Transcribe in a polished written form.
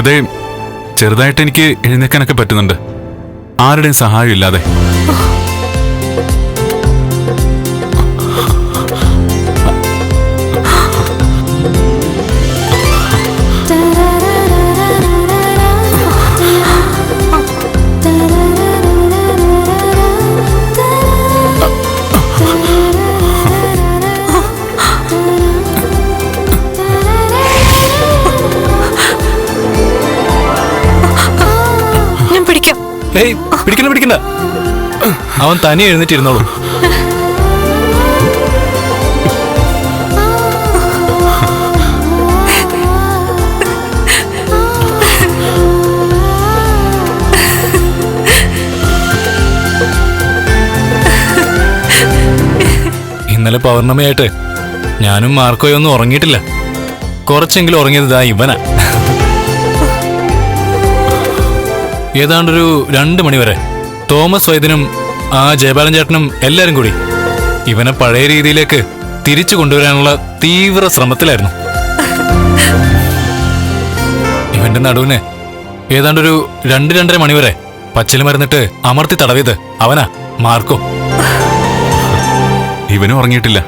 ഇപ്പതേ ചെറുതായിട്ട് എനിക്ക് എഴുന്നേക്കാനൊക്കെ പറ്റുന്നുണ്ട്, ആരുടെയും സഹായം ഇല്ലാതെ. ഏയ് പിടിക്കണ്ട പിടിക്കണ്ട, അവൻ തനി എഴുന്നേറ്റിരുന്നോളൂ. ഇന്നലെ പൗർണമിയായിട്ട് ഞാനും മാർക്കോയൊന്നും ഉറങ്ങിയിട്ടില്ല. കുറച്ചെങ്കിലും ഉറങ്ങിയത് ദാ ഇവനാ. ഏതാണ്ടൊരു 2 മണിവരെ തോമസ് വൈദ്യനും ആ ജയപാലൻ ചേട്ടനും എല്ലാരും കൂടി ഇവനെ പഴയ രീതിയിലേക്ക് തിരിച്ചു കൊണ്ടുവരാനുള്ള തീവ്ര ശ്രമത്തിലായിരുന്നു. ഇവന്റെ നടുവിന് ഏതാണ്ടൊരു 2-2:30 മണിവരെ പച്ചില മരുന്നിട്ട് അമർത്തി തടവിയത് അവനാ, മാർക്കോ. ഇവനും ഉറങ്ങിയിട്ടില്ല.